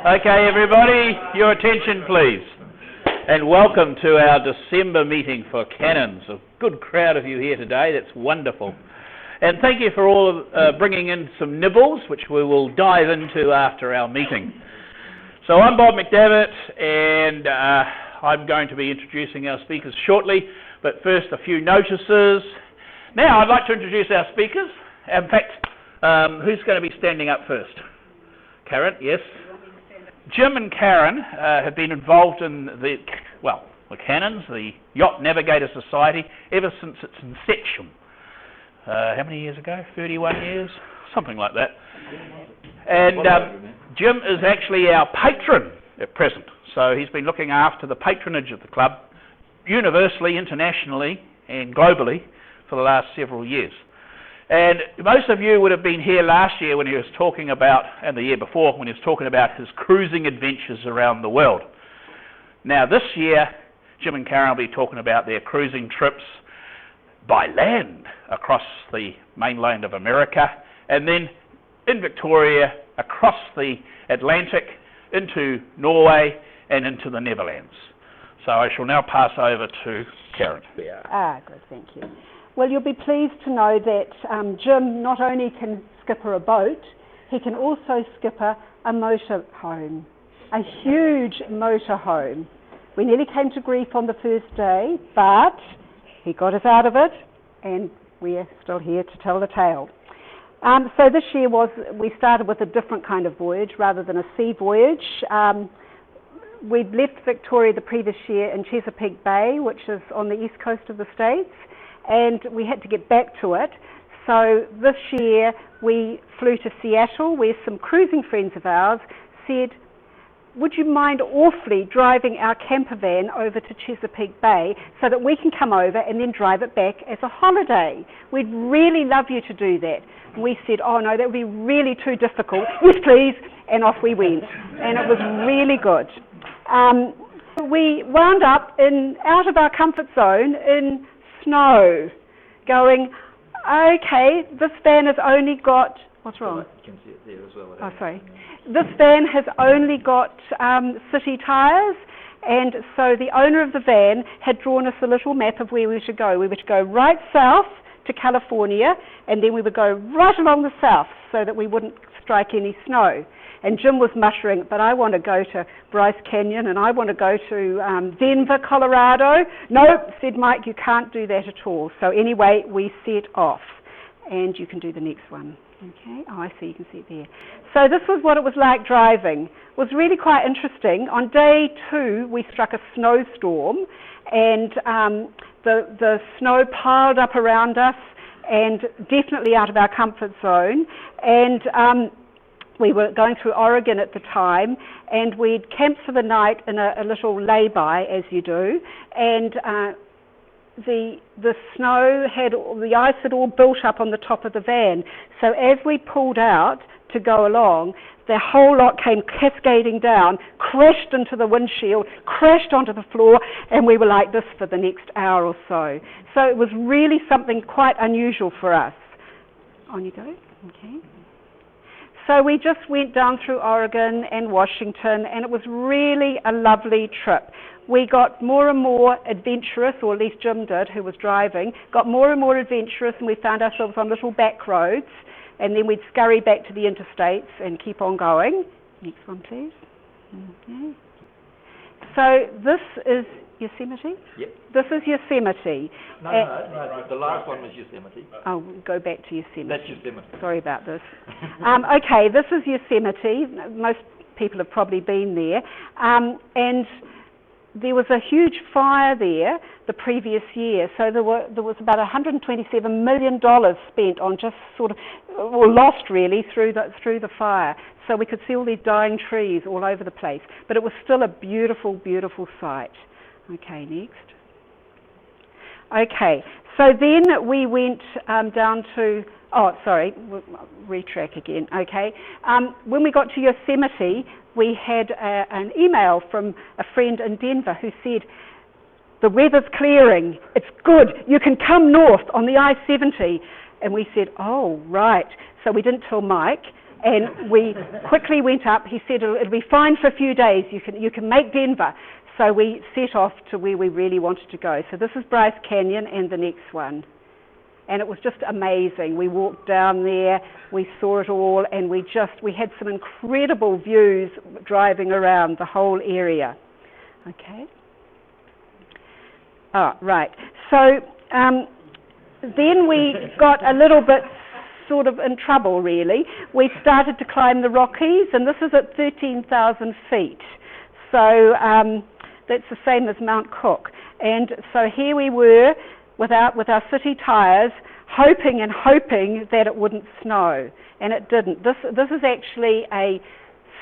Okay, everybody, your attention, please. And welcome to our December meeting for Cannons. A good crowd of you here today. That's wonderful. And thank you for all bringing in some nibbles, which we will dive into after our meeting. So I'm Bob McDavitt, and I'm going to be introducing our speakers shortly. But first, a few notices. Now, I'd like to introduce our speakers. In fact, who's going to be standing up first? Karin, yes. Jim and Karin have been involved in the Cannons, the Yacht Navigator Society, ever since its inception. How many years ago? 31 years? Something like that. And Jim is actually our patron at present. So he's been looking after the patronage of the club universally, internationally, and globally for the last several years. And most of you would have been here last year when he was talking about, and the year before, when he was talking about his cruising adventures around the world. Now this year, Jim and Karin will be talking about their cruising trips by land across the mainland of America, and then in Victoria, across the Atlantic, into Norway, and into the Netherlands. So I shall now pass over to Karin. Good, thank you. Well, you'll be pleased to know that Jim not only can skipper a boat, he can also skipper a motorhome, a huge motorhome. We nearly came to grief on the first day, but he got us out of it, and we are still here to tell the tale. So this year we started with a different kind of voyage rather than a sea voyage. We'd left Victoria the previous year in Chesapeake Bay, which is on the east coast of the States, and we had to get back to it. So this year we flew to Seattle, where some cruising friends of ours said, would you mind awfully driving our campervan over to Chesapeake Bay so that we can come over and then drive it back as a holiday? We'd really love you to do that. And we said, oh no, that would be really too difficult. Yes, please. And off we went. And it was really good. We wound up out of our comfort zone in snow, going, okay, this van has only got, what's wrong? You can see it there as well. Oh, sorry. This van has only got city tyres, and so the owner of the van had drawn us a little map of where we should go. We were to go right south to California, and then we would go right along the south so that we wouldn't strike any snow. And Jim was muttering, but I want to go to Bryce Canyon, and I want to go to Denver, Colorado. No, said Mike, you can't do that at all. So anyway, we set off. And you can do the next one. Okay, oh, I see, you can see it there. So this was what it was like driving. It was really quite interesting. On day 2, we struck a snowstorm, and the snow piled up around us, and definitely out of our comfort zone. And we were going through Oregon at the time, and we'd camped for the night in a little lay-by, as you do, and the snow the ice had all built up on the top of the van. So as we pulled out to go along, the whole lot came cascading down, crashed into the windshield, crashed onto the floor, and we were like this for the next hour or so. So it was really something quite unusual for us. On you go. Okay. So we just went down through Oregon and Washington, and it was really a lovely trip. We got more and more adventurous, or at least Jim did, who was driving, got more and more adventurous, and we found ourselves on little back roads, and then we'd scurry back to the interstates and keep on going. Next one, please. Okay. So this is Yosemite? Yep. This is Yosemite. No, the last one was Yosemite. Oh, go back to Yosemite. That's Yosemite. Sorry about this. Okay, this is Yosemite. Most people have probably been there. And there was a huge fire there the previous year. So there was about $127 million spent on just lost really through the fire. So we could see all these dying trees all over the place. But it was still a beautiful, beautiful sight. Okay, next. Okay, so then we went down to, retrack again, okay. When we got to Yosemite, we had an email from a friend in Denver who said, the weather's clearing, it's good, you can come north on the I-70. And we said, oh, right. So we didn't tell Mike, And we quickly went up. He said, it'll be fine for a few days. You can make Denver. So we set off to where we really wanted to go. So this is Bryce Canyon and the next one. And it was just amazing. We walked down there, we saw it all, and we had some incredible views driving around the whole area. Okay. Oh, right. So then we got a little bit sort of in trouble, really. We started to climb the Rockies, and this is at 13,000 feet. So that's the same as Mount Cook. And so here we were with our city tyres, hoping and hoping that it wouldn't snow. And it didn't. This is actually a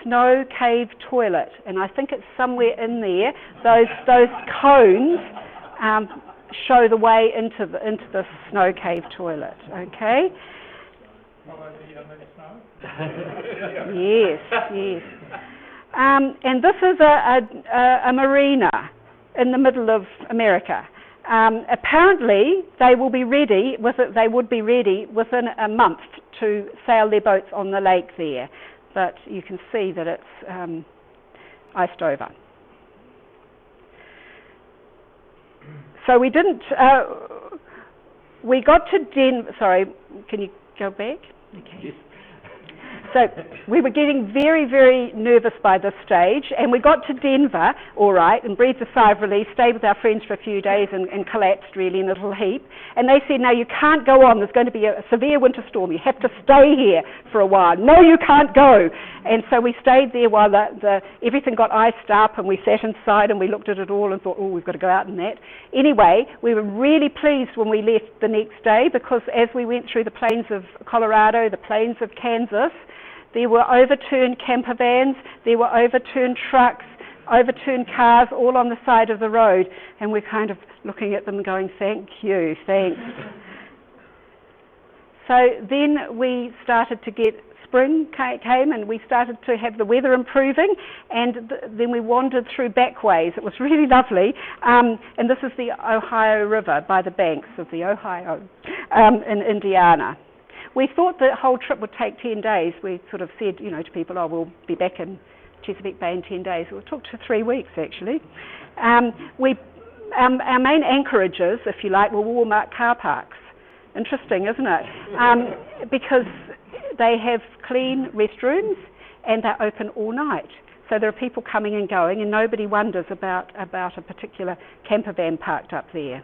snow cave toilet, and I think it's somewhere in there. Those cones show the way into the snow cave toilet. Okay. Yes, yes. And this is a marina in the middle of America. Apparently, they would be ready within a month to sail their boats on the lake there. But you can see that it's iced over. So we didn't. We got to Denver. Sorry, can you go back? Okay. Yes. So we were getting very, very nervous by this stage, and we got to Denver, all right, and breathed a sigh of relief, stayed with our friends for a few days and collapsed really in a little heap. And they said, no, you can't go on. There's going to be a severe winter storm. You have to stay here for a while. No, you can't go. And so we stayed there while everything got iced up, and we sat inside and we looked at it all and thought, oh, we've got to go out in that. Anyway, we were really pleased when we left the next day, because as we went through the plains of Colorado, the plains of Kansas, there were overturned camper vans, there were overturned trucks, overturned cars, all on the side of the road, and we're kind of looking at them going, thank you, thanks. So then we started to get, spring came, and we started to have the weather improving, and then we wandered through backways. It was really lovely, and this is the Ohio River by the banks of the Ohio in Indiana. We thought the whole trip would take 10 days. We sort of said, to people, oh, we'll be back in Chesapeake Bay in 10 days. Well, it took 3 weeks, actually. Our main anchorages, if you like, were Walmart car parks. Interesting, isn't it? Because they have clean restrooms and they're open all night. So there are people coming and going, and nobody wonders about a particular camper van parked up there.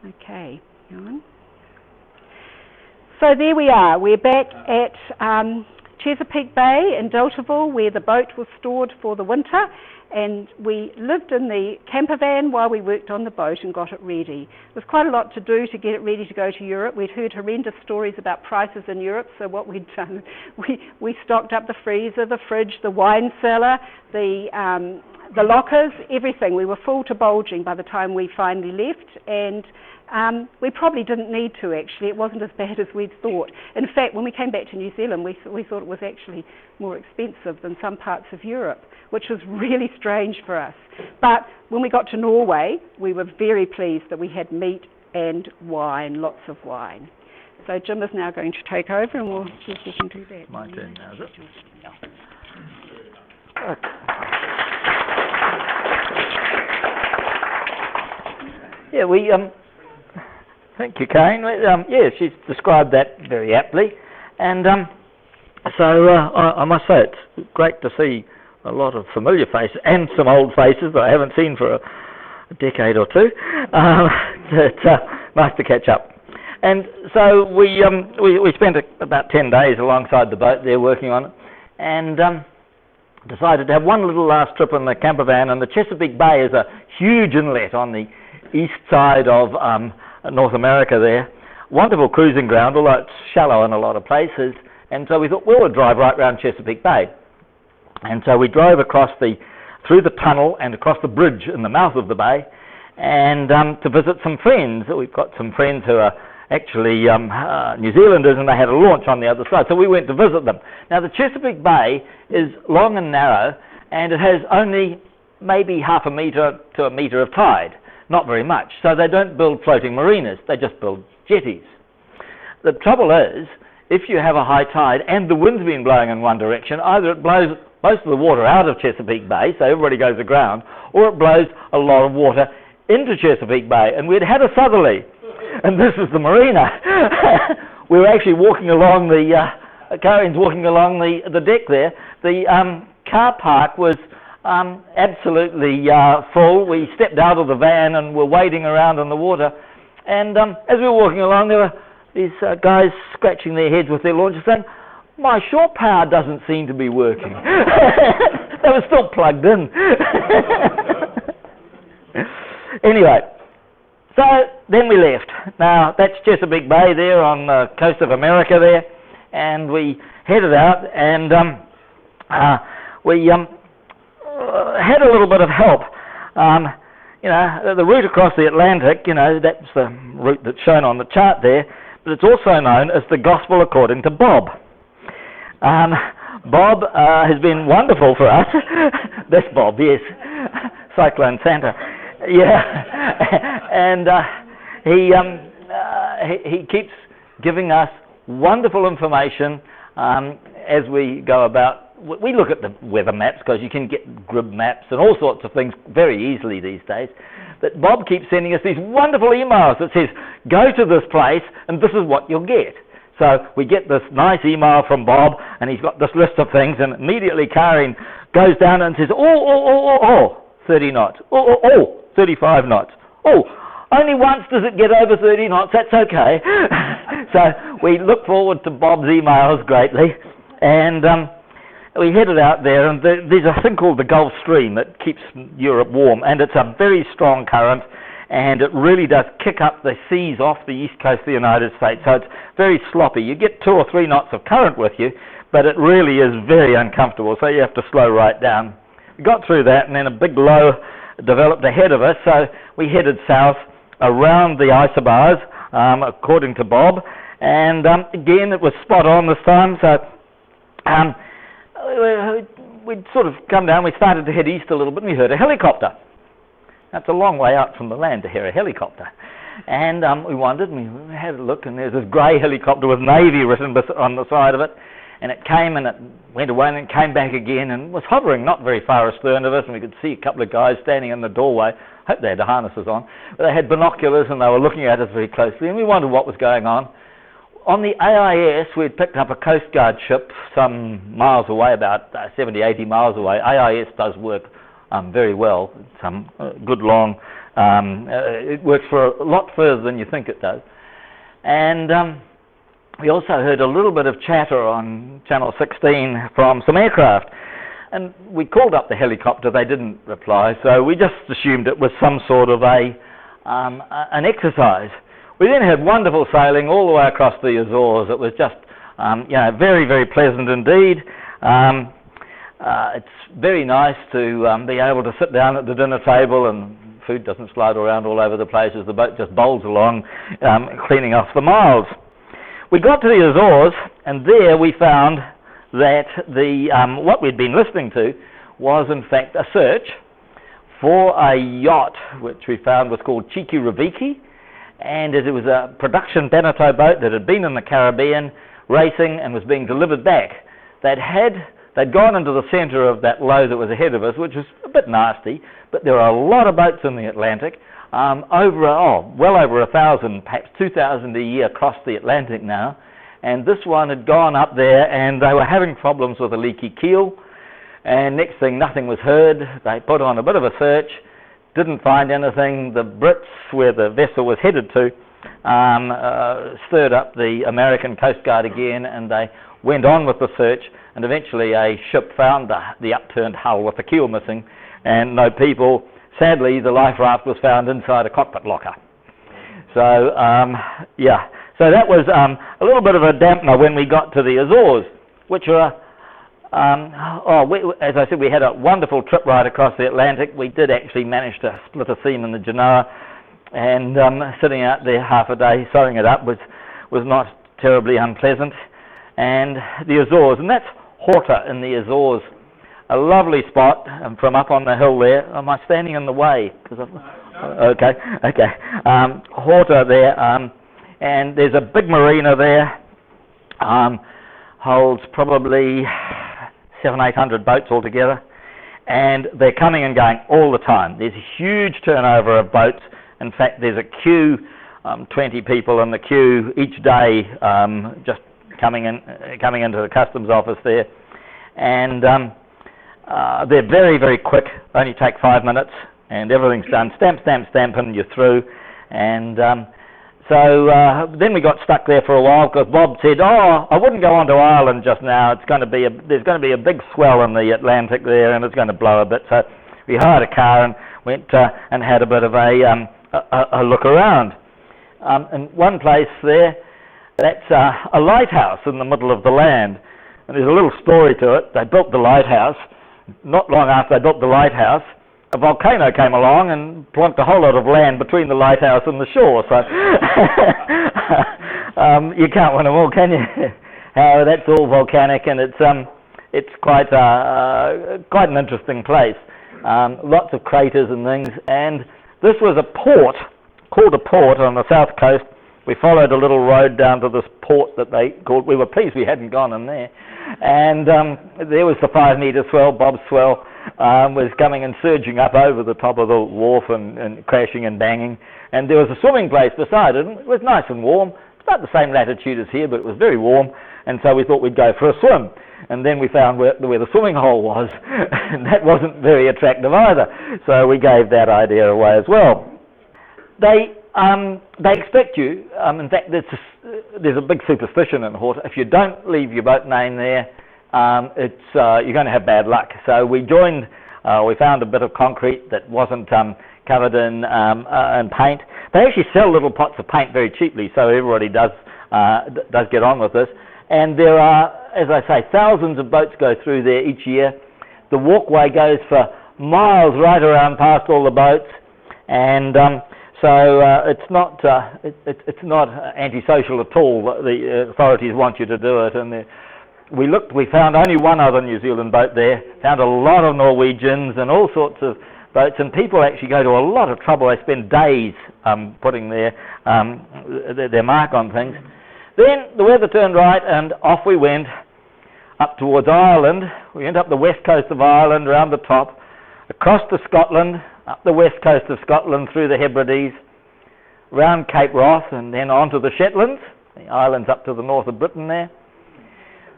Okay, go on. So there we are. We're back at Chesapeake Bay in Deltaville, where the boat was stored for the winter, and we lived in the camper van while we worked on the boat and got it ready. There was quite a lot to do to get it ready to go to Europe. We'd heard horrendous stories about prices in Europe, so what we'd done, we stocked up the freezer, the fridge, the wine cellar, the lockers, everything. We were full to bulging by the time we finally left, and we probably didn't need to, actually. It wasn't as bad as we'd thought. In fact, when we came back to New Zealand, we thought it was actually more expensive than some parts of Europe, which was really strange for us. But when we got to Norway, we were very pleased that we had meat and wine, lots of wine. So Jim is now going to take over, and we'll see if we can do that. My turn now, is it? Yeah, we thank you, Karin. Yeah, she's described that very aptly, and so I must say it's great to see a lot of familiar faces and some old faces that I haven't seen for a decade or two. It's nice to catch up. And so we spent about 10 days alongside the boat there working on it, and decided to have one little last trip in the camper van. And the Chesapeake Bay is a huge inlet on the east side of North America there. Wonderful cruising ground, although it's shallow in a lot of places. And so we thought, well, we'll drive right round Chesapeake Bay. And so we drove through the tunnel and across the bridge in the mouth of the bay, and to visit some friends. We've got some friends who are actually New Zealanders, and they had a launch on the other side, so we went to visit them. Now, the Chesapeake Bay is long and narrow, and it has only maybe half a metre to a metre of tide, not very much. So they don't build floating marinas, they just build jetties. The trouble is if you have a high tide and the wind's been blowing in one direction, either it blows most of the water out of Chesapeake Bay, so everybody goes aground, or it blows a lot of water into Chesapeake Bay. And we'd had a southerly, and this is the marina. We were actually walking along Karin's walking along the deck there. The car park was absolutely full. We stepped out of the van and were wading around in the water. And as we were walking along, there were these guys scratching their heads with their launchers saying, "My shore power doesn't seem to be working." They were still plugged in. Anyway, so then we left. Now, that's Chesapeake Bay there on the coast of America there. And we headed out, and we had a little bit of help. The route across the Atlantic, that's the route that's shown on the chart there, but it's also known as the Gospel according to Bob. Bob has been wonderful for us. That's Bob, yes. Cyclone Santa. Yeah. And he keeps giving us wonderful information as we go about. We look at the weather maps because you can get grid maps and all sorts of things very easily these days. But Bob keeps sending us these wonderful emails that says, "Go to this place and this is what you'll get." So we get this nice email from Bob, and he's got this list of things, and immediately Karin goes down and says, 30 knots. 35 knots. Only once does it get over 30 knots, that's okay. So we look forward to Bob's emails greatly, and we headed out there, and there's a thing called the Gulf Stream that keeps Europe warm, and it's a very strong current, and it really does kick up the seas off the east coast of the United States, so it's very sloppy. You get 2 or 3 knots of current with you, but it really is very uncomfortable, so you have to slow right down. We got through that, and then a big low developed ahead of us, so we headed south around the isobars, according to Bob, and again it was spot on this time, so we'd sort of come down, we started to head east a little bit, and we heard a helicopter. That's a long way out from the land to hear a helicopter. And we wondered, and we had a look, and there's this grey helicopter with Navy written on the side of it, and it came and it went away and it came back again and was hovering not very far astern of us, and we could see a couple of guys standing in the doorway. I hope they had the harnesses on, but they had binoculars and they were looking at us very closely, and we wondered what was going on. On the AIS, we'd picked up a Coast Guard ship some miles away, about 70, 80 miles away. AIS does work very well. It's good long. It works for a lot further than you think it does. And we also heard a little bit of chatter on Channel 16 from some aircraft. And we called up the helicopter. They didn't reply, so we just assumed it was some sort of an exercise. We then had wonderful sailing all the way across the Azores. It was just, very, very pleasant indeed. It's very nice to be able to sit down at the dinner table and food doesn't slide around all over the place as the boat just bowls along, cleaning off the miles. We got to the Azores, and there we found that what we'd been listening to was in fact a search for a yacht, which we found was called Cheeky Raviki, and it was a production Beneteau boat that had been in the Caribbean racing and was being delivered back. They'd gone into the centre of that low that was ahead of us, which was a bit nasty, but there are a lot of boats in the Atlantic, well over 1,000, perhaps 2,000 a year across the Atlantic now, and this one had gone up there and they were having problems with a leaky keel, and next thing, nothing was heard. They put on a bit of a search, didn't find anything. The Brits, where the vessel was headed to, stirred up the American Coast Guard again, and they went on with the search, and eventually a ship found the upturned hull with the keel missing and no people. Sadly, the life raft was found inside a cockpit locker. So, so that was a little bit of a dampener when we got to the Azores, which were, as I said, we had a wonderful trip right across the Atlantic. We did actually manage to split a seam in the Genoa, and sitting out there half a day sewing it up was not terribly unpleasant. And the Azores, and that's Horta in the Azores, a lovely spot from up on the hill there. Am I standing in the way? Okay. Horta there, and there's a big marina there. holds probably 700-800 boats altogether, and they're coming and going all the time. There's a huge turnover of boats. In fact, there's a queue, 20 people in the queue each day, just coming into the customs office there, and they're very, very quick. Only take 5 minutes, and everything's done. Stamp, stamp, stamp, and you're through. And so then we got stuck there for a while because Bob said, "Oh, I wouldn't go on to Ireland just now. There's going to be a big swell in the Atlantic there, and it's going to blow a bit." So we hired a car and went and had a bit of a look around. In one place there, that's a lighthouse in the middle of the land, and there's a little story to it. They built the lighthouse. Not long after they built the lighthouse, a volcano came along and plonked a whole lot of land between the lighthouse and the shore. So you can't win them all, can you? That's all volcanic, and it's quite an interesting place. Lots of craters and things. And this was a port, called a port on the south coast. We followed a little road down to this port that they called. We were pleased we hadn't gone in there. And there was the 5-metre swell. Bob's swell was coming and surging up over the top of the wharf and crashing and banging. And there was a swimming place beside it. And it was nice and warm. It's about the same latitude as here, but it was very warm. And so we thought we'd go for a swim. And then we found where the swimming hole was. And that wasn't very attractive either. So we gave that idea away as well. They expect you, in fact there's a big superstition in Horta. If you don't leave your boat name there, you're going to have bad luck. So we found a bit of concrete that wasn't covered in paint. They actually sell little pots of paint very cheaply, so everybody does get on with this. And there are, as I say, thousands of boats go through there each year. The walkway goes for miles right around past all the boats, and so it's not antisocial at all. The authorities want you to do it, and we found only one other New Zealand boat there. Found a lot of Norwegians and all sorts of boats, and people actually go to a lot of trouble. They spend days putting their mark on things. Then the weather turned right, and off we went up towards Ireland. We went up the west coast of Ireland, around the top, across to Scotland, up the west coast of Scotland through the Hebrides, round Cape Wrath, and then on to the Shetlands, the islands up to the north of Britain there.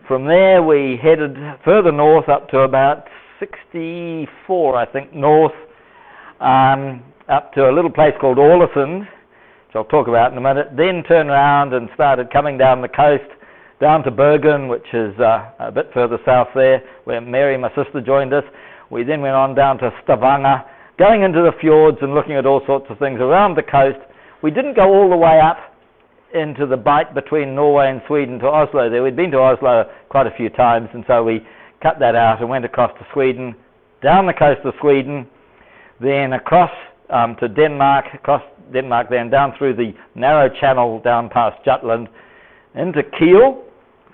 From there we headed further north up to about 64, I think, north, up to a little place called Orlisand, which I'll talk about in a minute. Then turned around and started coming down the coast, down to Bergen, which is a bit further south there, where Mary, my sister, joined us. We then went on down to Stavanger, going into the fjords and looking at all sorts of things around the coast. We didn't go all the way up into the bight between Norway and Sweden to Oslo there. We'd been to Oslo quite a few times, and so we cut that out and went across to Sweden, down the coast of Sweden, then across to Denmark, across Denmark, then down through the narrow channel down past Jutland, into Kiel,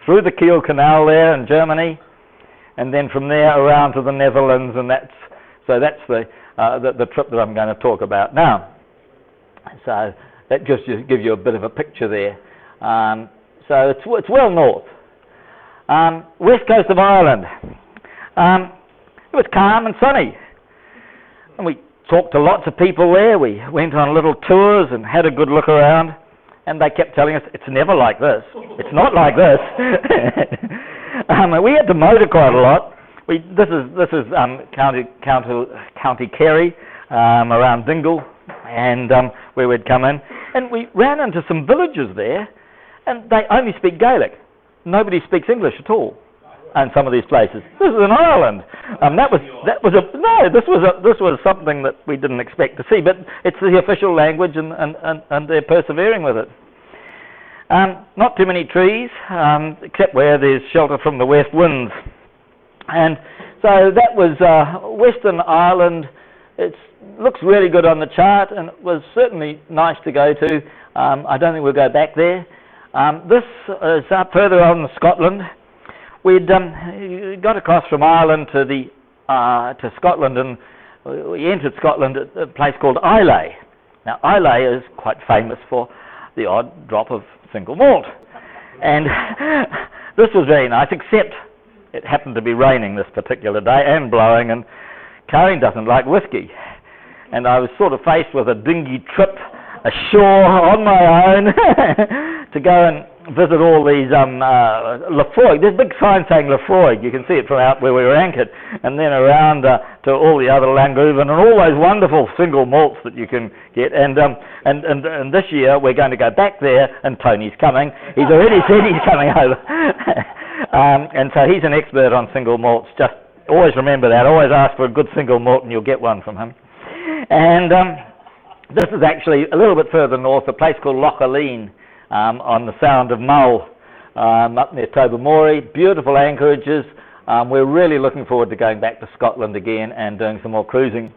through the Kiel Canal there in Germany, and then from there around to the Netherlands, and that's the trip that I'm going to talk about now. So that just gives you a bit of a picture there. So it's well north. West coast of Ireland. It was calm and sunny, and we talked to lots of people there. We went on little tours and had a good look around, and they kept telling us it's never like this. It's not like this. We had to motor quite a lot. This is County Kerry, around Dingle, and where we'd come in, and we ran into some villages there, and they only speak Gaelic. Nobody speaks English at all. And some of these places. This is in Ireland. This was something that we didn't expect to see, but it's the official language, and they're persevering with it. Not too many trees, except where there's shelter from the west winds. And so that was Western Ireland. It looks really good on the chart, and it was certainly nice to go to. I don't think we'll go back there. This is up further on in Scotland. We'd got across from Ireland to Scotland, and we entered Scotland at a place called Islay. Now, Islay is quite famous for the odd drop of single malt. And this was very nice, except it happened to be raining this particular day and blowing, and Karin doesn't like whiskey. And I was sort of faced with a dinghy trip ashore on my own to go and visit all these Lefroy. There's a big sign saying Lefroy. You can see it from out where we were anchored, and then around to all the other Langruven and all those wonderful single malts that you can get. And this year we're going to go back there, and Tony's coming. He's already said he's coming over, and so he's an expert on single malts. Just always remember that. Always ask for a good single malt, and you'll get one from him. And this is actually a little bit further north, a place called Lochaline, on the Sound of Mull, up near Tobermory. Beautiful anchorages. We're really looking forward to going back to Scotland again and doing some more cruising.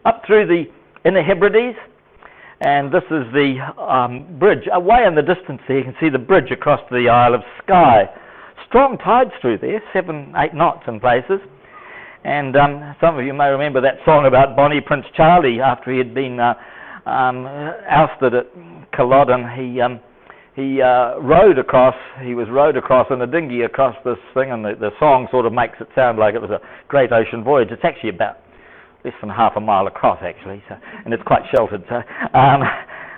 Up through in the Hebrides, and this is the bridge. Away in the distance there, you can see the bridge across the Isle of Skye. Strong tides through there, 7-8 knots in places. And some of you may remember that song about Bonnie Prince Charlie after he had been ousted at Culloden. He rowed across. He was rowed across in a dinghy across this thing, and the song sort of makes it sound like it was a great ocean voyage. It's actually about less than half a mile across, actually, so, and it's quite sheltered. So,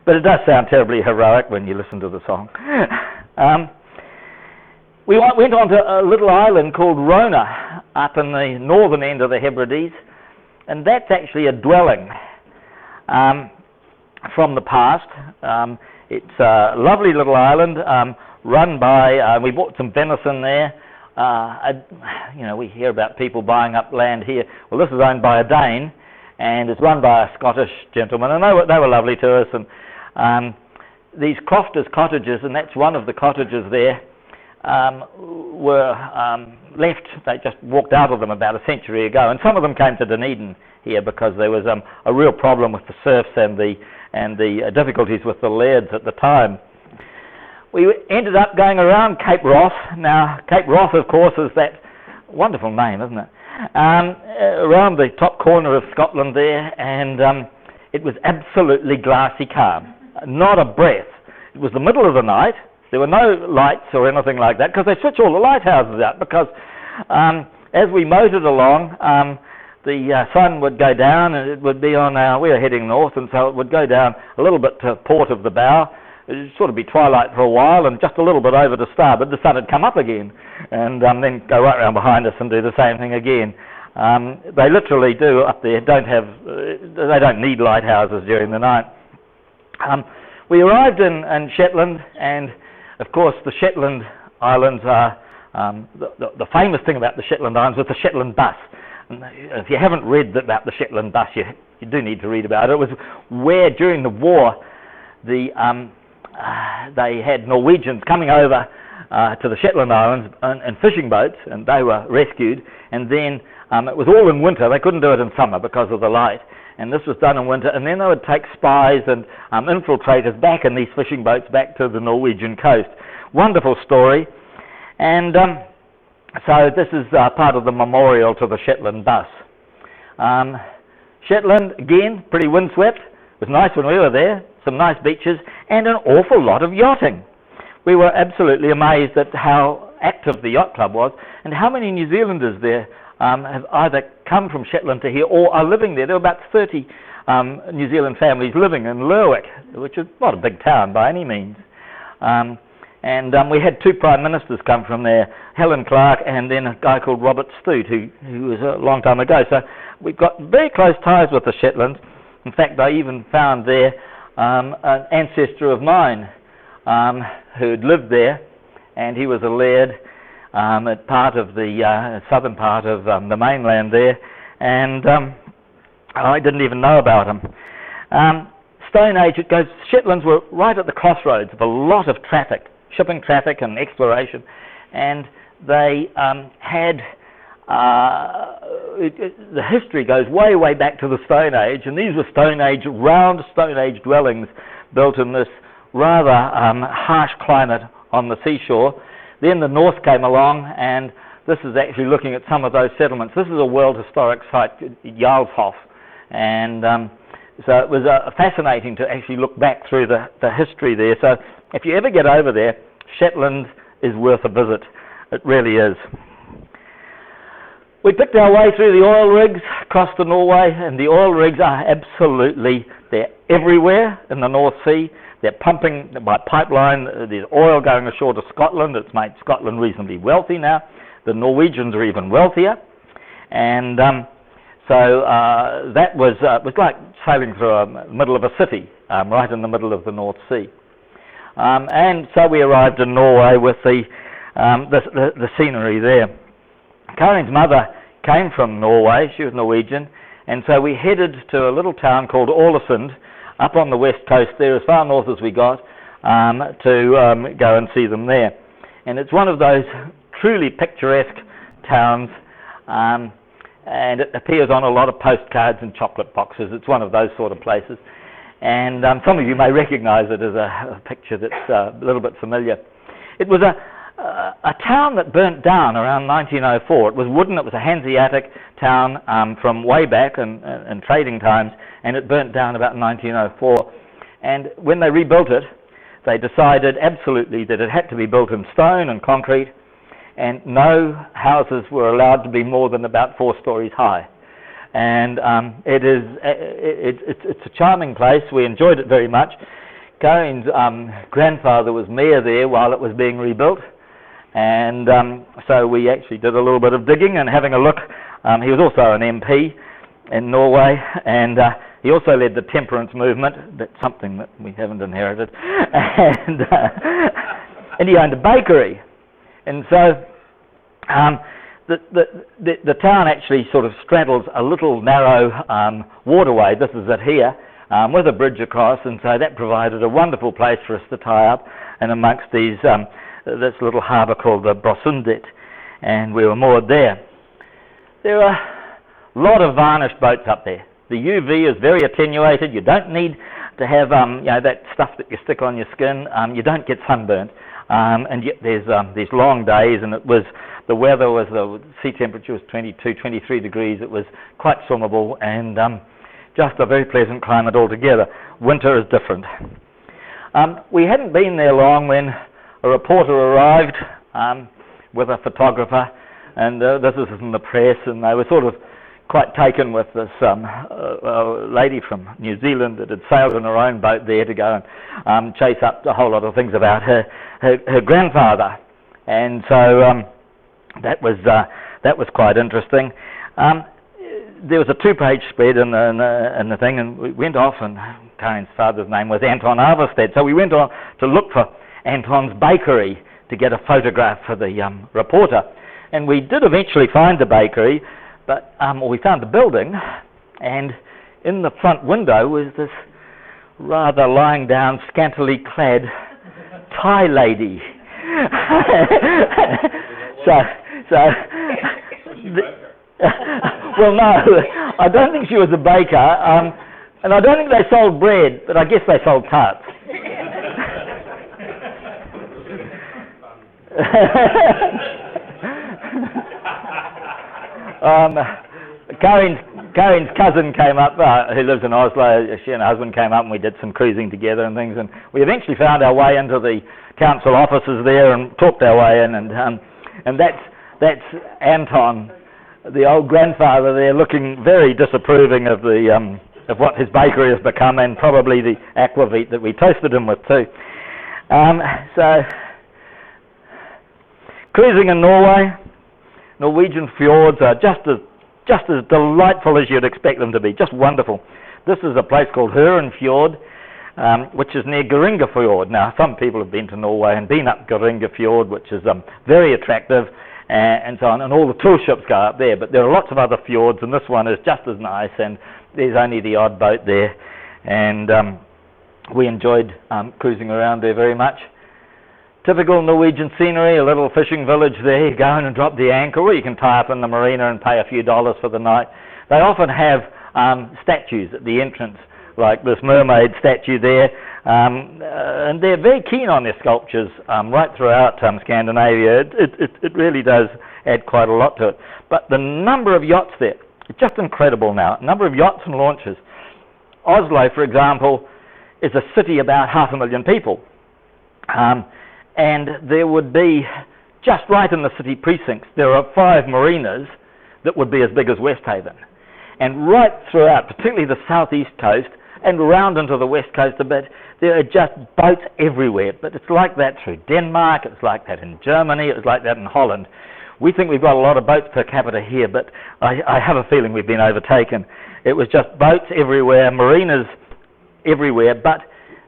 but it does sound terribly heroic when you listen to the song. We went on to a little island called Rona up in the northern end of the Hebrides, and that's actually a dwelling from the past. It's a lovely little island run by, we bought some venison there. We hear about people buying up land here. Well, this is owned by a Dane, and it's run by a Scottish gentleman, and they were lovely to us. And these crofters' cottages, and that's one of the cottages there, were left. They just walked out of them about a century ago, and some of them came to Dunedin here because there was a real problem with the serfs and the difficulties with the lairds at the time. We ended up going around Cape Wrath. Now, Cape Wrath, of course, is that wonderful name, isn't it? Around the top corner of Scotland there, and it was absolutely glassy calm. Not a breath. It was the middle of the night. There were no lights or anything like that because they switched all the lighthouses out because as we motored along, the sun would go down and it would be on we were heading north, and so it would go down a little bit to port of the bow. It would sort of be twilight for a while, and just a little bit over to starboard, the sun would come up again, and then go right round behind us and do the same thing again. They literally do up there. They don't need lighthouses during the night. We arrived in Shetland, and of course the Shetland Islands are the famous thing about the Shetland Islands was the Shetland bus. And if you haven't read about the Shetland bus, you do need to read about it. It was where during the war they had Norwegians coming over to the Shetland Islands in fishing boats, and they were rescued. And then it was all in winter. They couldn't do it in summer because of the light. And this was done in winter. And then they would take spies and infiltrators back in these fishing boats back to the Norwegian coast. Wonderful story. And so this is part of the memorial to the Shetland bus. Shetland, again, pretty windswept. It was nice when we were there. Some nice beaches and an awful lot of yachting. We were absolutely amazed at how active the yacht club was and how many New Zealanders there have either come from Shetland to here or are living there. There were about 30 New Zealand families living in Lerwick, which is not a big town by any means. And we had two Prime Ministers come from there, Helen Clark and then a guy called Robert Stute, who was a long time ago. So we've got very close ties with the Shetlands. In fact, I even found there an ancestor of mine who'd lived there, and he was a laird at part of the southern part of the mainland there, and I didn't even know about him. Stone Age, it goes, Shetlands were right at the crossroads of a lot of traffic, shipping traffic and exploration, and they had the history goes way, way back to the Stone Age, and these were round Stone Age dwellings built in this rather harsh climate on the seashore. Then the North came along, and this is actually looking at some of those settlements. This is a World Historic Site, Jarlshof, and so it was fascinating to actually look back through the history there. So if you ever get over there, Shetland is worth a visit. It really is. We picked our way through the oil rigs across to Norway, and the oil rigs are absolutely, they're everywhere in the North Sea. They're pumping by pipeline. There's oil going ashore to Scotland. It's made Scotland reasonably wealthy now. The Norwegians are even wealthier. And so that was like sailing through the middle of a city, right in the middle of the North Sea. And so we arrived in Norway with the scenery there. Karin's mother came from Norway. She was Norwegian. And so we headed to a little town called Ålesund, up on the west coast there, as far north as we got, to go and see them there. And it's one of those truly picturesque towns, and it appears on a lot of postcards and chocolate boxes. It's one of those sort of places. And some of you may recognise it as a picture that's a little bit familiar. It was a town that burnt down around 1904. It was wooden. It was a Hanseatic town from way back in trading times, and it burnt down about 1904. And when they rebuilt it, they decided absolutely that it had to be built in stone and concrete, and no houses were allowed to be more than about 4 stories high. And it's a charming place. We enjoyed it very much. Karin's grandfather was mayor there while it was being rebuilt, and so we actually did a little bit of digging and having a look. He was also an MP in Norway, and he also led the temperance movement. That's something that we haven't inherited. And he owned a bakery. And so the town actually sort of straddles a little narrow waterway. This is it here, with a bridge across, and so that provided a wonderful place for us to tie up and amongst these this little harbour called the Brosundet, and we were moored there. There are a lot of varnished boats up there. The UV is very attenuated. You don't need to have that stuff that you stick on your skin. You don't get sunburnt, and yet there's these long days, and the weather was, the sea temperature was 22, 23 degrees. It was quite swimmable, and just a very pleasant climate altogether. Winter is different. We hadn't been there long when a reporter arrived with a photographer, and this is in the press, and they were sort of quite taken with this lady from New Zealand that had sailed in her own boat there to go and chase up a whole lot of things about her grandfather. And so that was quite interesting. There was a 2-page spread in the thing, and we went off, and Karin's father's name was Anton Arvestedt, so we went on to look for Anton's bakery to get a photograph for the reporter. And we did eventually find the bakery, but we found the building, and in the front window was this rather lying down, scantily clad Thai lady. Well, no, I don't think she was a baker, and I don't think they sold bread, but I guess they sold tarts. Karin's cousin came up, who lives in Oslo. She and her husband came up, and we did some cruising together and things, and we eventually found our way into the council offices there and talked our way in, and that's Anton, the old grandfather there, looking very disapproving of the of what his bakery has become, and probably the aquavit that we toasted him with too. So cruising in Norway, Norwegian fjords are just as delightful as you'd expect them to be, just wonderful. This is a place called Huren Fjord, which is near Geringa Fjord. Now, some people have been to Norway and been up Geringa Fjord, which is very attractive, and so on, and all the tool ships go up there, but there are lots of other fjords, and this one is just as nice, and there's only the odd boat there, and we enjoyed cruising around there very much. Typical Norwegian scenery, a little fishing village there. You go in and drop the anchor, or you can tie up in the marina and pay a few dollars for the night. They often have statues at the entrance, like this mermaid statue there, and they're very keen on their sculptures right throughout Scandinavia. It really does add quite a lot to it. But the number of yachts there, it's just incredible now. Number of yachts and launches. Oslo, for example, is a city about 500,000 people. And there would be just right in the city precincts, there are 5 marinas that would be as big as Westhaven. And right throughout, particularly the southeast coast, and round into the west coast a bit, there are just boats everywhere. But it's like that through Denmark, it's like that in Germany, it was like that in Holland. We think we've got a lot of boats per capita here, but I have a feeling we've been overtaken. It was just boats everywhere, marinas everywhere, but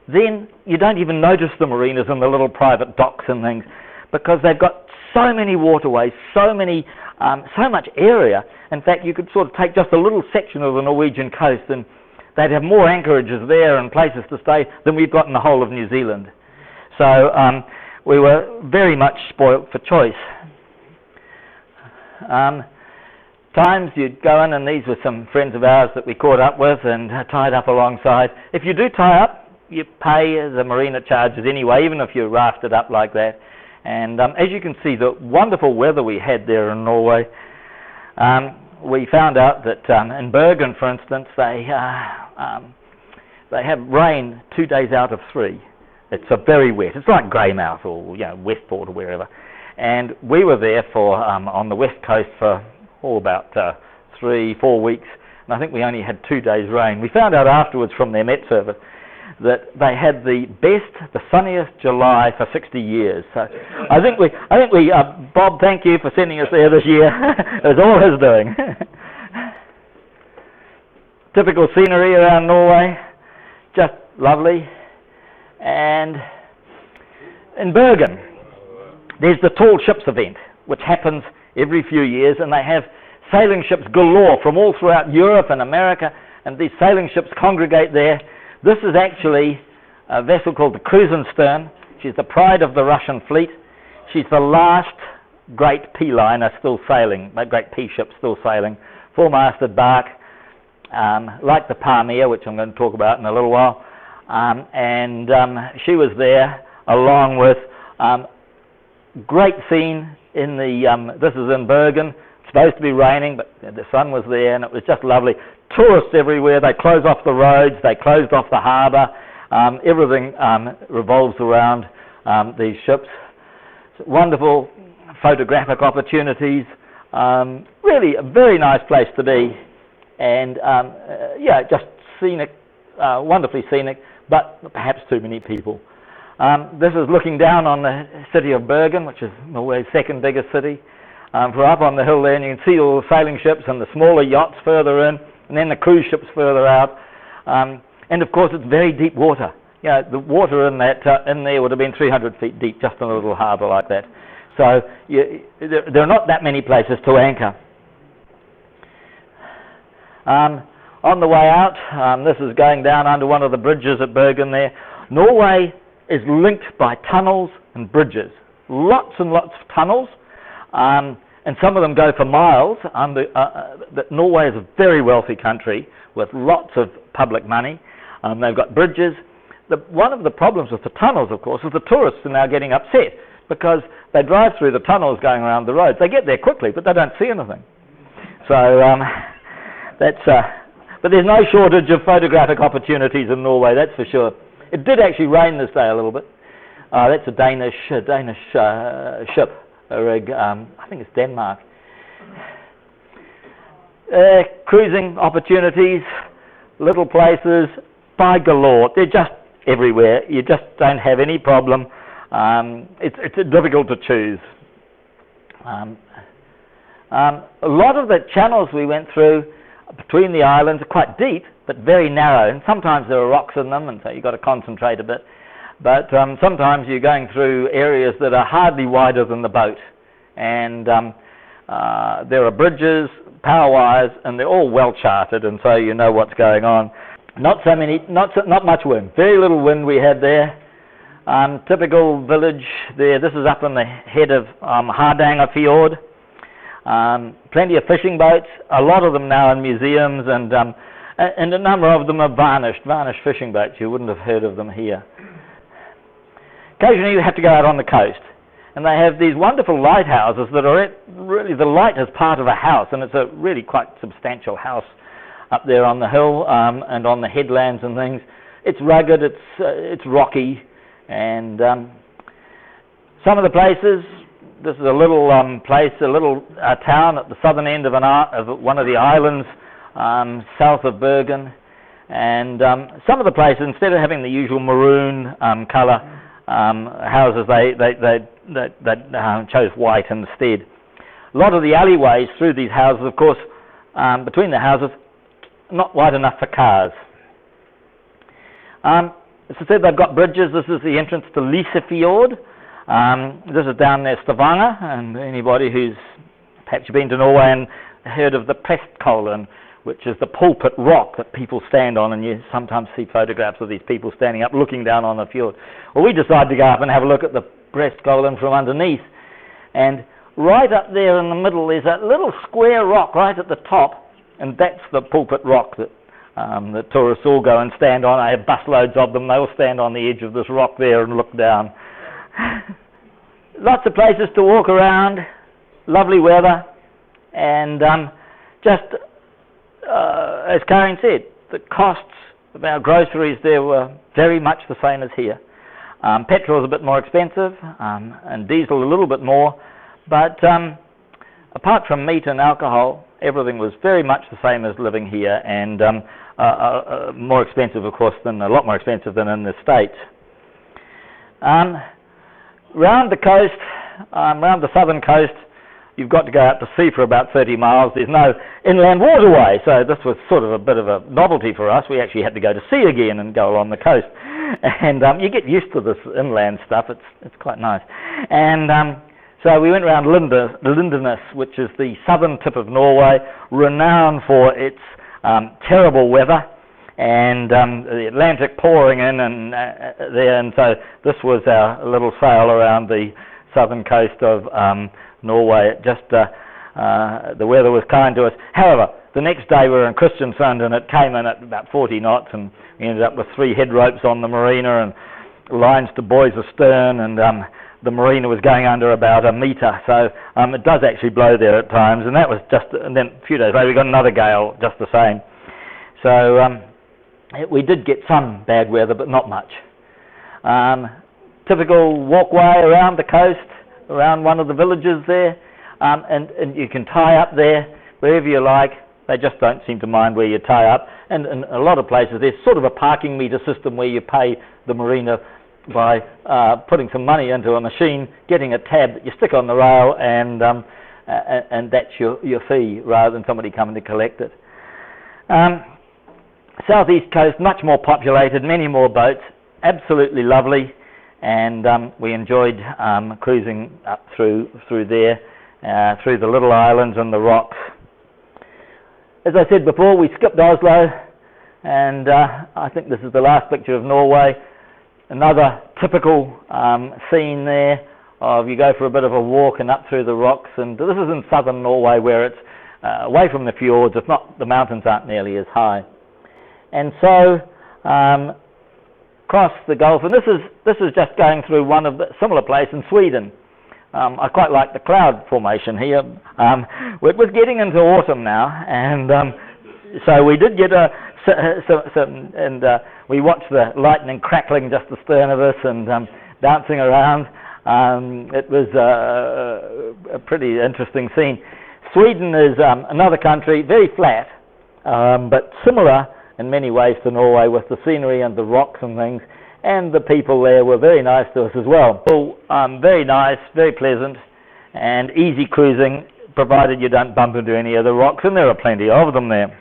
then you don't even notice the marinas and the little private docks and things, because they've got so many waterways, so much area. In fact, you could sort of take just a little section of the Norwegian coast and they'd have more anchorages there and places to stay than we've got in the whole of New Zealand. So we were very much spoilt for choice. Times you'd go in, and these were some friends of ours that we caught up with and tied up alongside. If you do tie up, you pay the marina charges anyway, even if you're rafted up like that. And as you can see, the wonderful weather we had there in Norway, we found out that in Bergen, for instance, they have rain 2 days out of 3. It's very wet. It's like Greymouth or Westport or wherever. And we were there for on the west coast for about 3-4 weeks, and I think we only had 2 days rain. We found out afterwards from their Met Service that they had the sunniest July for 60 years. So I think we, Bob, thank you for sending us there this year. It was all his doing. Typical scenery around Norway, just lovely. And in Bergen, there's the Tall Ships event, which happens every few years, and they have sailing ships galore from all throughout Europe and America, and these sailing ships congregate there. This is actually a vessel called the Krusenstern. She's the pride of the Russian fleet. She's the last great pea liner still sailing, that great pea ship still sailing, 4-masted bark, like the Pamir, which I'm going to talk about in a little while. And she was there along with great scene in the, this is in Bergen. It's supposed to be raining, but the sun was there, and it was just lovely. Tourists everywhere. They close off the roads. They closed off the harbour. Everything revolves around these ships. Wonderful photographic opportunities. Really a very nice place to be, and just scenic, wonderfully scenic, but perhaps too many people. This is looking down on the city of Bergen, which is Norway's second biggest city. We're up on the hill there, and you can see all the sailing ships and the smaller yachts further in, and then the cruise ships further out. And of course, it's very deep water. The water in there would have been 300 feet deep, just in a little harbour like that. So there are not that many places to anchor. On the way out, this is going down under one of the bridges at Bergen there. Norway is linked by tunnels and bridges. Lots and lots of tunnels, and some of them go for miles. Norway is a very wealthy country with lots of public money. They've got bridges. One of the problems with the tunnels, of course, is the tourists are now getting upset because they drive through the tunnels going around the roads. They get there quickly, but they don't see anything. So but there's no shortage of photographic opportunities in Norway, that's for sure. It did actually rain this day a little bit. That's a Danish ship, a rig. I think it's Denmark. Cruising opportunities, little places, by galore. They're just everywhere. You just don't have any problem. It's difficult to choose. A lot of the channels we went through between the islands are quite deep, but very narrow, and sometimes there are rocks in them, and so you've got to concentrate a bit. But sometimes you're going through areas that are hardly wider than the boat, and there are bridges, power wires, and they're all well charted, and so you know what's going on. Not much wind. Very little wind we had there. Typical village there. This is up on the head of Hardanger Fjord. Plenty of fishing boats. A lot of them now in museums, and a number of them are varnished fishing boats. You wouldn't have heard of them here. Occasionally you have to go out on the coast, and they have these wonderful lighthouses that are really, the light is part of a house, and it's a really quite substantial house up there on the hill, and on the headlands and things. It's rugged, it's rocky, and some of the places this is a little place, a little town at the southern end of one of the islands south of Bergen. And some of the places, instead of having the usual maroon colour houses, they chose white instead. A lot of the alleyways through these houses, of course, between the houses, not wide enough for cars. As I said, they've got bridges. This is the entrance to Lysefjord. This is down near Stavanger, and anybody who's perhaps been to Norway and heard of the Prestkollen, which is the pulpit rock that people stand on, and you sometimes see photographs of these people standing up looking down on the fjord. Well, we decided to go up and have a look at the Prestkollen from underneath, and right up there in the middle there's that little square rock right at the top, and that's the pulpit rock that the tourists all go and stand on. I have busloads of them. They all stand on the edge of this rock there and look down. Lots of places to walk around, lovely weather, and just as Karin said, the costs of our groceries there were very much the same as here. Petrol is a bit more expensive, and diesel a little bit more, but apart from meat and alcohol, everything was very much the same as living here, and more expensive, of course, a lot more expensive than in the States. Round the coast, round the southern coast, you've got to go out to sea for about 30 miles. There's no inland waterway, so this was sort of a bit of a novelty for us. We actually had to go to sea again and go along the coast. And you get used to this inland stuff. It's quite nice. And so we went around Lindenes, which is the southern tip of Norway, renowned for its terrible weather, and the Atlantic pouring in and there. And so this was our little sail around the southern coast of Norway. The weather was kind to us. However, the next day we were in Kristiansand, and it came in at about 40 knots, and we ended up with 3 head ropes on the marina and lines to buoys astern, and the marina was going under about a metre, so it does actually blow there at times, and that was and then a few days later we got another gale, just the same. So we did get some bad weather, but not much. Typical walkway around the coast, around one of the villages there, and you can tie up there wherever you like. They just don't seem to mind where you tie up, and in a lot of places there's sort of a parking meter system where you pay the marina by putting some money into a machine, getting a tab that you stick on the rail, and that's your fee, rather than somebody coming to collect it. Southeast coast, much more populated, many more boats, absolutely lovely, and we enjoyed cruising up through there, through the little islands and the rocks. As I said before, we skipped Oslo, and I think this is the last picture of Norway. Another typical scene there of you go for a bit of a walk and up through the rocks, and this is in southern Norway where it's away from the fjords. It's not, the mountains aren't nearly as high. And so across the Gulf, and this is just going through one of the similar place in Sweden. I quite like the cloud formation here. It was getting into autumn now, and so we did get we watched the lightning crackling just astern of us and bouncing around. It was a pretty interesting scene. Sweden is another country, very flat, but similar in many ways to Norway, with the scenery and the rocks and things, and the people there were very nice to us as well. So, very nice, very pleasant, and easy cruising, provided you don't bump into any of the rocks, and there are plenty of them there.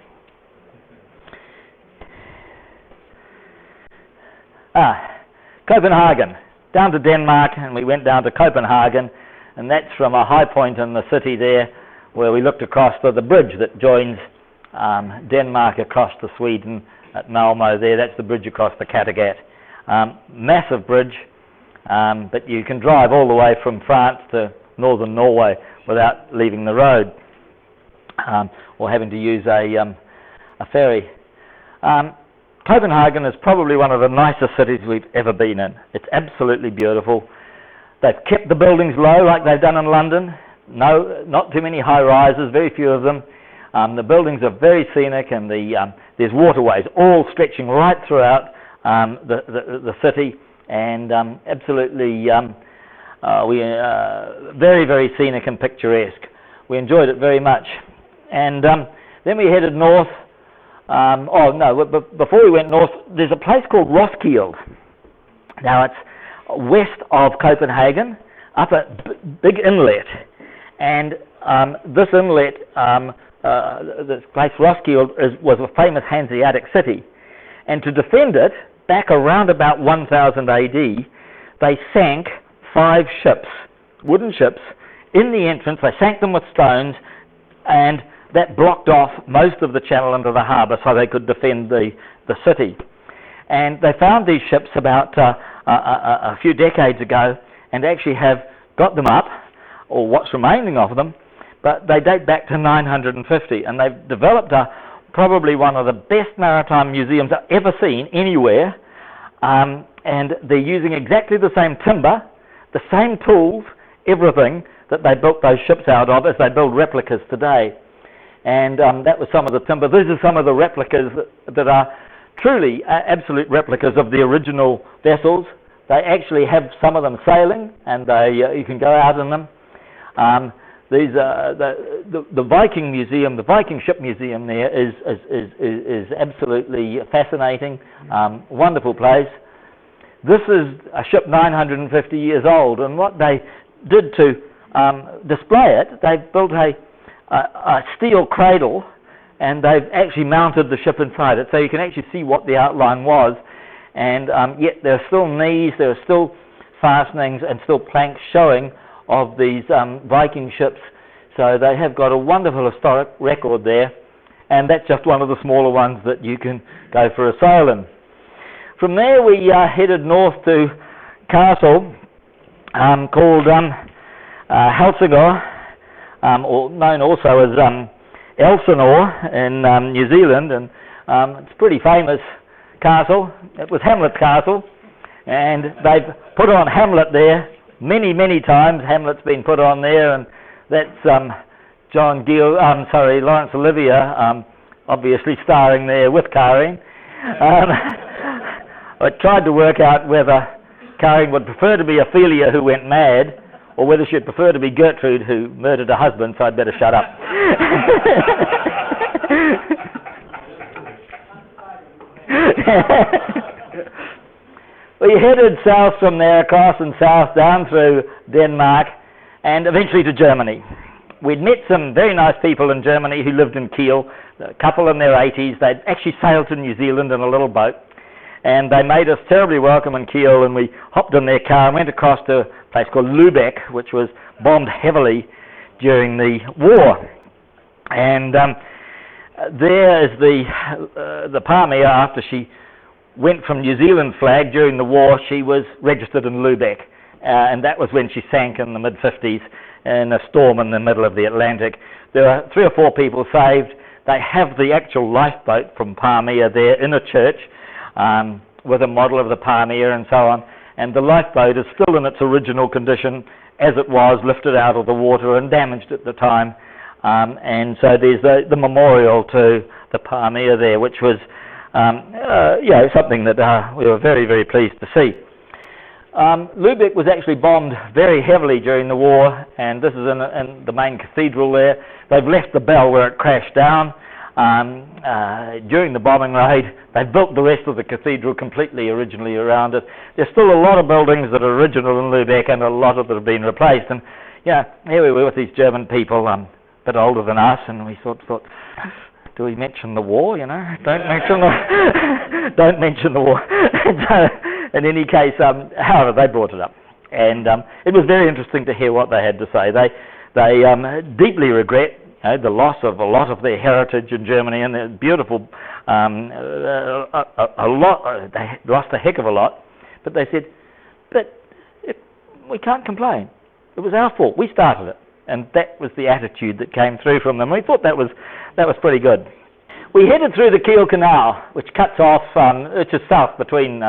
Copenhagen, down to Denmark, and we went down to Copenhagen, and that's from a high point in the city there, where we looked across to the bridge that joins Denmark across to Sweden at Malmö there. That's the bridge across the Kattegat. Massive bridge, but you can drive all the way from France to northern Norway without leaving the road, or having to use a ferry. Copenhagen is probably one of the nicest cities we've ever been in. It's absolutely beautiful. They've kept the buildings low like they've done in London. No, not too many high rises, very few of them. The buildings are very scenic, and there's waterways all stretching right throughout the city, and absolutely Very, very scenic and picturesque. We enjoyed it very much. And then we headed north. Before we went north, there's a place called Roskilde. Now, it's west of Copenhagen, up a big inlet. And this inlet, this place Roskilde, was a famous Hanseatic city. And to defend it, back around about 1000 AD, they sank 5 ships, wooden ships, in the entrance. They sank them with stones, and that blocked off most of the channel into the harbour so they could defend the city. And they found these ships about a few decades ago and actually have got them up, or what's remaining of them, but they date back to 950, and they've developed probably one of the best maritime museums I've ever seen anywhere, and they're using exactly the same timber, the same tools, everything that they built those ships out of as they build replicas today. And that was some of the timber. These are some of the replicas that are truly absolute replicas of the original vessels. They actually have some of them sailing, and you can go out in them. These the Viking museum, the Viking ship museum there is absolutely fascinating, wonderful place. This is a ship 950 years old, and what they did to display it, they built a steel cradle, and they've actually mounted the ship inside it, so you can actually see what the outline was. And yet there are still knees, there are still fastenings, and still planks showing of these Viking ships. So they have got a wonderful historic record there, and that's just one of the smaller ones that you can go for a sail in. From there we headed north to castle called Helsingor, or known also as Elsinore in New Zealand, and it's a pretty famous castle. It was Hamlet's castle, and they've put on Hamlet there many, many times. Hamlet's been put on there, and that's Laurence Olivier, obviously starring there with Karin. I tried to work out whether Karin would prefer to be Ophelia, who went mad, or whether she'd prefer to be Gertrude, who murdered her husband, so I'd better shut up. We headed south from there, across and south, down through Denmark, and eventually to Germany. We'd met some very nice people in Germany who lived in Kiel, a couple in their 80s. They'd actually sailed to New Zealand in a little boat, and they made us terribly welcome in Kiel, and we hopped in their car and went across to a place called Lübeck, which was bombed heavily during the war. And there is the Palmia. After she went from New Zealand flag during the war, she was registered in Lübeck, and that was when she sank in the mid-50s in a storm in the middle of the Atlantic. There are 3 or 4 people saved. They have the actual lifeboat from Palmia there in a church with a model of the Palmia and so on, and the lifeboat is still in its original condition as it was, lifted out of the water and damaged at the time. And so there's the memorial to the Palmia there, which was something that we were very, very pleased to see. Lübeck was actually bombed very heavily during the war, and this is in the main cathedral there. They've left the bell where it crashed down. During the bombing raid, they built the rest of the cathedral completely originally around it. There's still a lot of buildings that are original in Lübeck, and a lot of that have been replaced. And here we were with these German people, a bit older than us, and we thought, do we mention the war? Don't mention the war. So, in any case, however, they brought it up, and it was very interesting to hear what they had to say. They deeply regret the loss of a lot of their heritage in Germany, and their beautiful, they lost a heck of a lot, but they said, we can't complain. It was our fault. We started it. And that was the attitude that came through from them. We thought that was pretty good. We headed through the Kiel Canal, which cuts off, which is south between,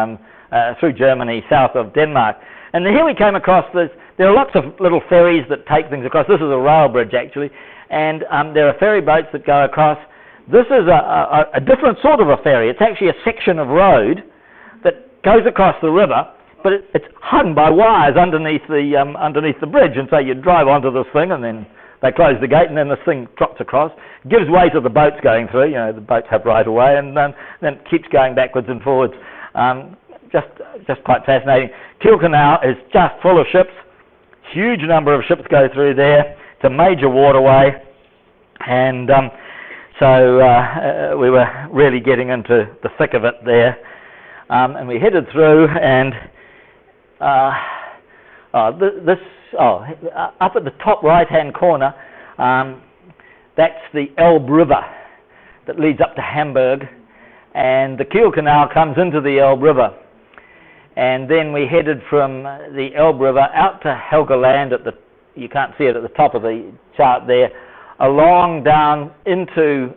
through Germany, south of Denmark. And here we came across this. There are lots of little ferries that take things across. This is a rail bridge, actually. And there are ferry boats that go across. This is a different sort of a ferry. It's actually a section of road that goes across the river, but it's hung by wires underneath the bridge, and so you drive onto this thing, and then they close the gate, and then this thing drops across, gives way to the boats going through. The boats have right of way, and then it keeps going backwards and forwards. Just quite fascinating. Kiel Canal is just full of ships. Huge number of ships go through there. It's a major waterway, and so we were really getting into the thick of it there. And we headed through, and up at the top right-hand corner, that's the Elbe River that leads up to Hamburg, and the Kiel Canal comes into the Elbe River. And then we headed from the Elbe River out to Helgoland you can't see it at the top of the chart there, along down into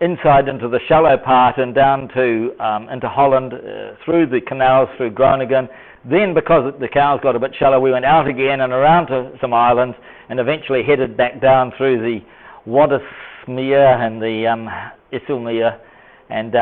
inside into the shallow part and down to into Holland, through the canals, through Groningen. Then, because the canals got a bit shallow, we went out again and around to some islands, and eventually headed back down through the Waddesmeer and the Isselmeer, and